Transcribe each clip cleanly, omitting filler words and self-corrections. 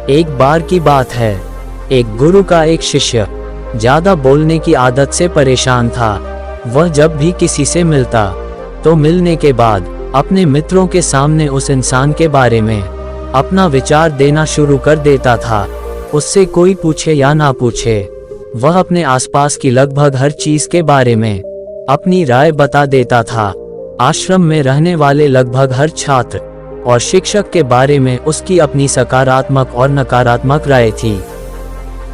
एक बार की बात है, एक गुरु का एक शिष्य ज्यादा बोलने की आदत से परेशान था। वह जब भी किसी से मिलता तो मिलने के बाद अपने मित्रों के सामने उस इंसान के बारे में अपना विचार देना शुरू कर देता था। उससे कोई पूछे या ना पूछे, वह अपने आसपास की लगभग हर चीज के बारे में अपनी राय बता देता था। आश्रम में रहने वाले लगभग हर छात्र और शिक्षक के बारे में उसकी अपनी सकारात्मक और नकारात्मक राय थी,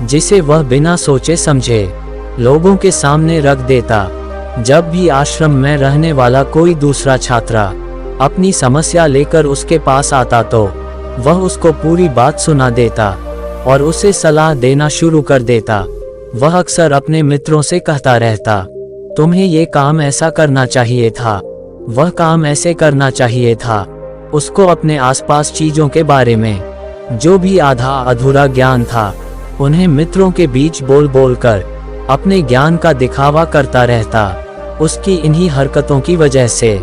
जिसे वह बिना सोचे समझे लोगों के सामने रख देता। जब भी आश्रम में रहने वाला कोई दूसरा छात्र अपनी समस्या लेकर उसके पास आता तो वह उसको पूरी बात सुना देता और उसे सलाह देना शुरू कर देता। वह अक्सर अपने मित्रों से कहता रहता, तुम्हें ये काम ऐसा करना चाहिए था, वह काम ऐसे करना चाहिए था। उसको अपने आसपास चीजों के बारे में जो भी आधा अधूरा ज्ञान था, उन्हें मित्रों के बीच बोल बोल कर अपने ज्ञान का दिखावा करता रहता। उसकी इन्हीं हरकतों की वजह से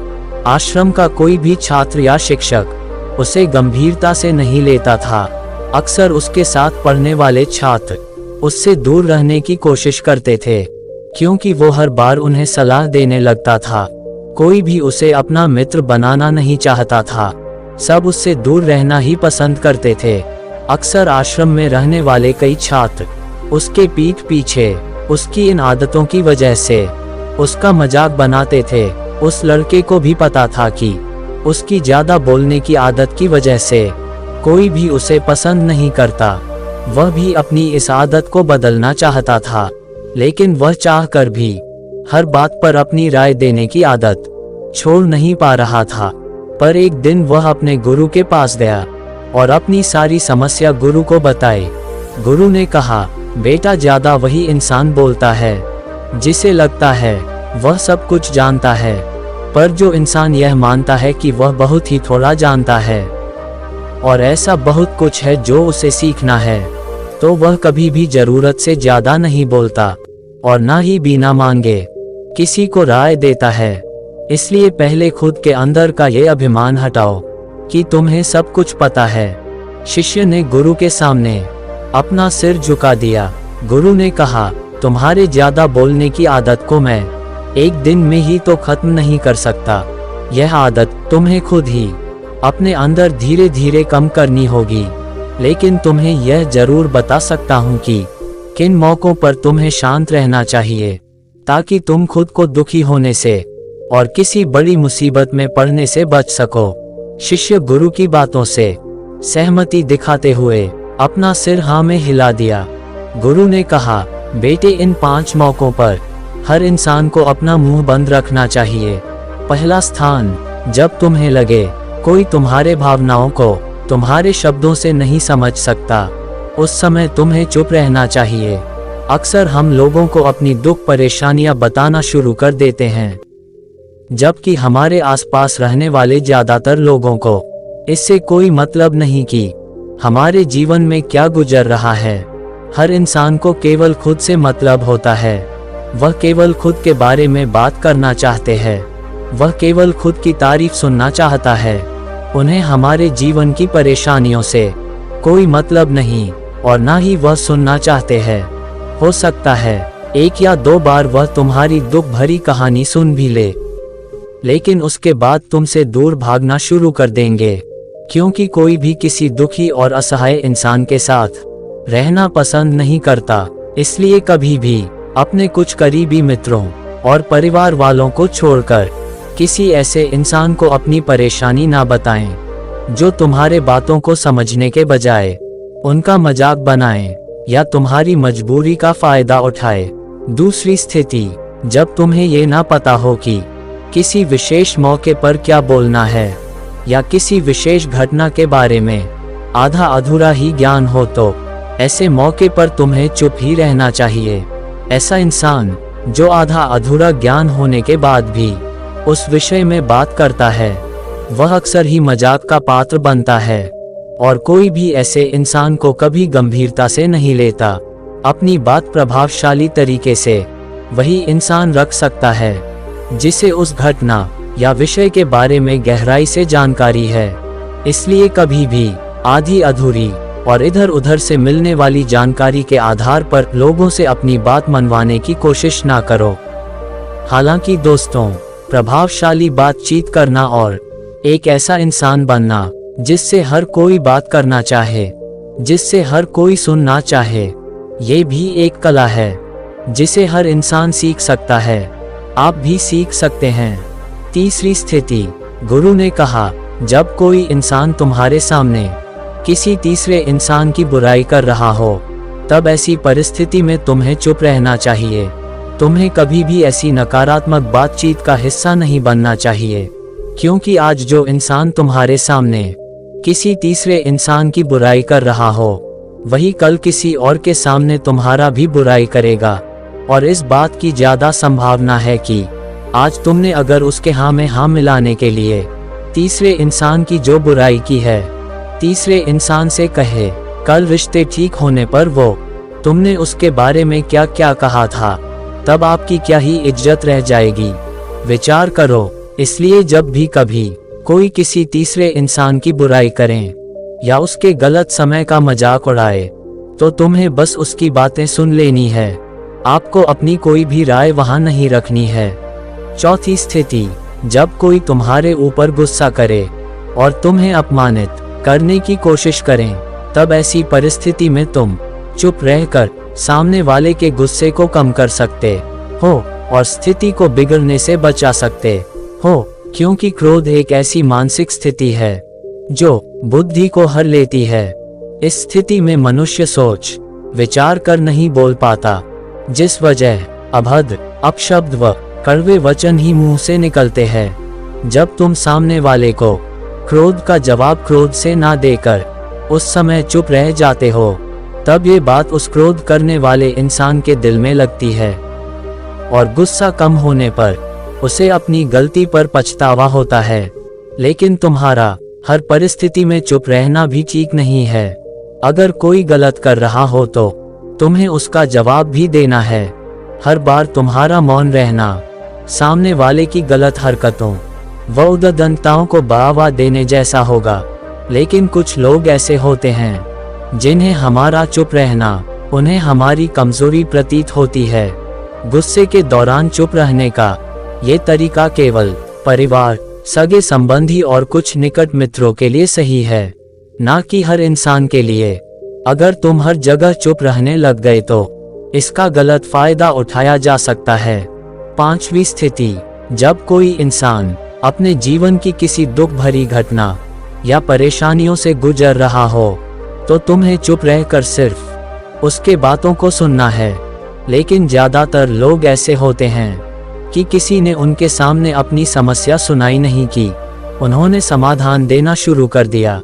आश्रम का कोई भी छात्र या शिक्षक उसे गंभीरता से नहीं लेता था। अक्सर उसके साथ पढ़ने वाले छात्र उससे दूर रहने की कोशिश करते थे, क्योंकि वो हर बार उन्हें सलाह देने लगता था। कोई भी उसे अपना मित्र बनाना नहीं चाहता था, सब उससे दूर रहना ही पसंद करते थे। अक्सर आश्रम में रहने वाले कई छात्र उसके पीठ पीछे उसकी इन आदतों की वजह से उसका मजाक बनाते थे। उस लड़के को भी पता था कि उसकी ज्यादा बोलने की आदत की वजह से कोई भी उसे पसंद नहीं करता। वह भी अपनी इस आदत को बदलना चाहता था, लेकिन वह चाहकर भी हर बात पर अपनी राय देने की आदत छोड़ नहीं पा रहा था। पर एक दिन वह अपने गुरु के पास गया और अपनी सारी समस्या गुरु को बताई। गुरु ने कहा, बेटा, ज्यादा वही इंसान बोलता है जिसे लगता है वह सब कुछ जानता है, पर जो इंसान यह मानता है कि वह बहुत ही थोड़ा जानता है और ऐसा बहुत कुछ है जो उसे सीखना है, तो वह कभी भी जरूरत से ज्यादा नहीं बोलता और ना ही बिना मांगे किसी को राय देता है। इसलिए पहले खुद के अंदर का ये अभिमान हटाओ कि तुम्हें सब कुछ पता है। शिष्य ने गुरु के सामने अपना सिर झुका दिया। गुरु ने कहा, तुम्हारे ज्यादा बोलने की आदत को मैं एक दिन में ही तो खत्म नहीं कर सकता। यह आदत तुम्हें खुद ही अपने अंदर धीरे धीरे कम करनी होगी, लेकिन तुम्हें यह जरूर बता सकता हूँ कि किन मौकों पर तुम्हें शांत रहना चाहिए, ताकि तुम खुद को दुखी होने से और किसी बड़ी मुसीबत में पड़ने से बच सको। शिष्य गुरु की बातों से सहमति दिखाते हुए अपना सिर हाँ में हिला दिया। गुरु ने कहा, बेटे, इन 5 मौकों पर हर इंसान को अपना मुंह बंद रखना चाहिए। पहला स्थान, जब तुम्हें लगे कोई तुम्हारे भावनाओं को तुम्हारे शब्दों से नहीं समझ सकता, उस समय तुम्हें चुप रहना चाहिए। अक्सर हम लोगों को अपनी दुख परेशानियां बताना शुरू कर देते हैं, जबकि हमारे आसपास रहने वाले ज्यादातर लोगों को इससे कोई मतलब नहीं कि हमारे जीवन में क्या गुजर रहा है। हर इंसान को केवल खुद से मतलब होता है। वह केवल खुद के बारे में बात करना चाहते हैं। वह केवल खुद की तारीफ सुनना चाहता है। उन्हें हमारे जीवन की परेशानियों से कोई मतलब नहीं और ना ही वह सुनना चाहते हैं। हो सकता है 1 या 2 बार वह तुम्हारी दुख भरी कहानी सुन भी ले, लेकिन उसके बाद तुमसे दूर भागना शुरू कर देंगे, क्योंकि कोई भी किसी दुखी और असहाय इंसान के साथ रहना पसंद नहीं करता। इसलिए कभी भी अपने कुछ करीबी मित्रों और परिवार वालों को छोड़कर किसी ऐसे इंसान को अपनी परेशानी ना बताएं जो तुम्हारे बातों को समझने के बजाय उनका मजाक बनाए या तुम्हारी मजबूरी का फायदा उठाए। दूसरी स्थिति, जब तुम्हें ये ना पता हो कि किसी विशेष मौके पर क्या बोलना है या किसी विशेष घटना के बारे में आधा अधूरा ही ज्ञान हो, तो ऐसे मौके पर तुम्हें चुप ही रहना चाहिए। ऐसा इंसान जो आधा अधूरा ज्ञान होने के बाद भी उस विषय में बात करता है, वह अक्सर ही मजाक का पात्र बनता है और कोई भी ऐसे इंसान को कभी गंभीरता से नहीं लेता। अपनी बात प्रभावशाली तरीके से वही इंसान रख सकता है जिसे उस घटना या विषय के बारे में गहराई से जानकारी है। इसलिए कभी भी आधी अधूरी और इधर उधर से मिलने वाली जानकारी के आधार पर लोगों से अपनी बात मनवाने की कोशिश ना करो। हालांकि दोस्तों, प्रभावशाली बातचीत करना और एक ऐसा इंसान बनना जिससे हर कोई बात करना चाहे, जिससे हर कोई सुनना चाहे, ये भी एक कला है जिसे हर इंसान सीख सकता है। आप भी सीख सकते हैं। तीसरी स्थिति, गुरु ने कहा, जब कोई इंसान तुम्हारे सामने किसी तीसरे इंसान की बुराई कर रहा हो, तब ऐसी परिस्थिति में तुम्हें चुप रहना चाहिए। तुम्हें कभी भी ऐसी नकारात्मक बातचीत का हिस्सा नहीं बनना चाहिए, क्योंकि आज जो इंसान तुम्हारे सामने किसी तीसरे इंसान की बुराई कर रहा हो, वही कल किसी और के सामने तुम्हारा भी बुराई करेगा। और इस बात की ज्यादा संभावना है कि आज तुमने अगर उसके हाँ में हाँ मिलाने के लिए तीसरे इंसान की जो बुराई की है, तीसरे इंसान से कहे, कल रिश्ते ठीक होने पर वो तुमने उसके बारे में क्या क्या कहा था, तब आपकी क्या ही इज्जत रह जाएगी। विचार करो। इसलिए जब भी कभी कोई किसी तीसरे इंसान की बुराई करें या उसके गलत समय का मजाक उड़ाए, तो तुम्हें बस उसकी बातें सुन लेनी है। आपको अपनी कोई भी राय वहां नहीं रखनी है। चौथी स्थिति, जब कोई तुम्हारे ऊपर गुस्सा करे और तुम्हें अपमानित करने की कोशिश करें, तब ऐसी परिस्थिति में तुम चुप रहकर सामने वाले के गुस्से को कम कर सकते हो और स्थिति को बिगड़ने से बचा सकते हो, क्योंकि क्रोध एक ऐसी मानसिक स्थिति है जो बुद्धि को हर लेती है। इस स्थिति में मनुष्य सोच विचार कर नहीं बोल पाता, जिस वजह अभद्र, अपशब्द व कड़वे वचन ही मुंह से निकलते हैं। जब तुम सामने वाले को क्रोध का जवाब क्रोध से ना देकर उस समय चुप रह जाते हो, तब ये बात उस क्रोध करने वाले इंसान के दिल में लगती है और गुस्सा कम होने पर उसे अपनी गलती पर पछतावा होता है। लेकिन तुम्हारा हर परिस्थिति में चुप रहना भी ठीक नहीं है। अगर कोई गलत कर रहा हो तो तुम्हें उसका जवाब भी देना है। हर बार तुम्हारा मौन रहना सामने वाले की गलत हरकतों व उद्दंडताओं को बढ़ावा देने जैसा होगा। लेकिन कुछ लोग ऐसे होते हैं जिन्हें हमारा चुप रहना उन्हें हमारी कमजोरी प्रतीत होती है। गुस्से के दौरान चुप रहने का ये तरीका केवल परिवार, सगे संबंधी और कुछ निकट मित्रों के लिए सही है, ना कि हर इंसान के लिए। अगर तुम हर जगह चुप रहने लग गए तो इसका गलत फायदा उठाया जा सकता है। पांचवी स्थिति, जब कोई इंसान अपने जीवन की किसी दुख भरी घटना या परेशानियों से गुजर रहा हो, तो तुम्हें चुप रहकर सिर्फ उसके बातों को सुनना है। लेकिन ज्यादातर लोग ऐसे होते हैं कि किसी ने उनके सामने अपनी समस्या सुनाई नहीं की, उन्होंने समाधान देना शुरू कर दिया,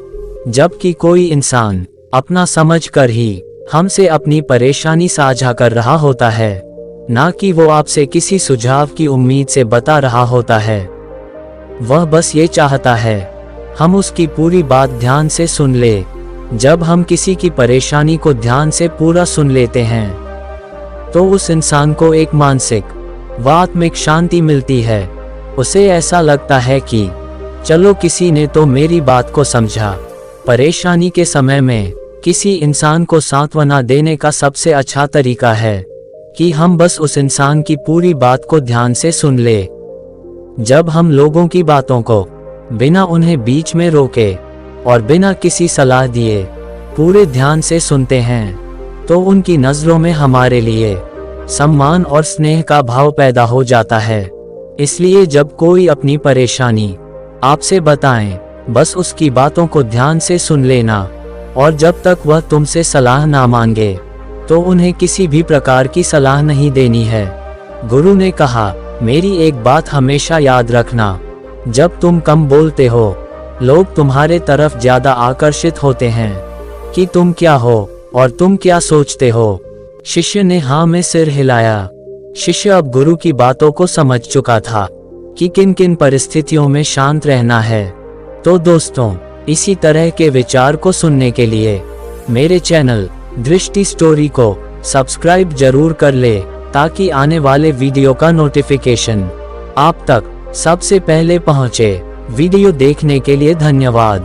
जबकि कोई इंसान अपना समझकर ही हमसे अपनी परेशानी साझा कर रहा होता है, ना कि वो आपसे किसी सुझाव की उम्मीद से बता रहा होता है। वह बस ये चाहता है हम उसकी पूरी बात ध्यान से सुन ले। जब हम किसी की परेशानी को ध्यान से पूरा सुन लेते हैं, तो उस इंसान को एक मानसिक व आत्मिक शांति मिलती है। उसे ऐसा लगता है कि चलो किसी ने तो मेरी बात को समझा। परेशानी के समय में किसी इंसान को सांत्वना देने का सबसे अच्छा तरीका है कि हम बस उस इंसान की पूरी बात को ध्यान से सुन ले। जब हम लोगों की बातों को बिना उन्हें बीच में रोके और बिना किसी सलाह दिए पूरे ध्यान से सुनते हैं, तो उनकी नजरों में हमारे लिए सम्मान और स्नेह का भाव पैदा हो जाता है। इसलिए जब कोई अपनी परेशानी आपसे बताएं, बस उसकी बातों को ध्यान से सुन लेना, और जब तक वह तुमसे सलाह ना मांगे तो उन्हें किसी भी प्रकार की सलाह नहीं देनी है। गुरु ने कहा, मेरी एक बात हमेशा याद रखना, जब तुम कम बोलते हो, लोग तुम्हारे तरफ ज्यादा आकर्षित होते हैं कि तुम क्या हो और तुम क्या सोचते हो। शिष्य ने हाँ में सिर हिलाया। शिष्य अब गुरु की बातों को समझ चुका था कि किन किन परिस्थितियों में शांत रहना है। तो दोस्तों, इसी तरह के विचार को सुनने के लिए मेरे चैनल दृष्टि स्टोरी को सब्सक्राइब जरूर कर ले, ताकि आने वाले वीडियो का नोटिफिकेशन आप तक सबसे पहले पहुंचे। वीडियो देखने के लिए धन्यवाद।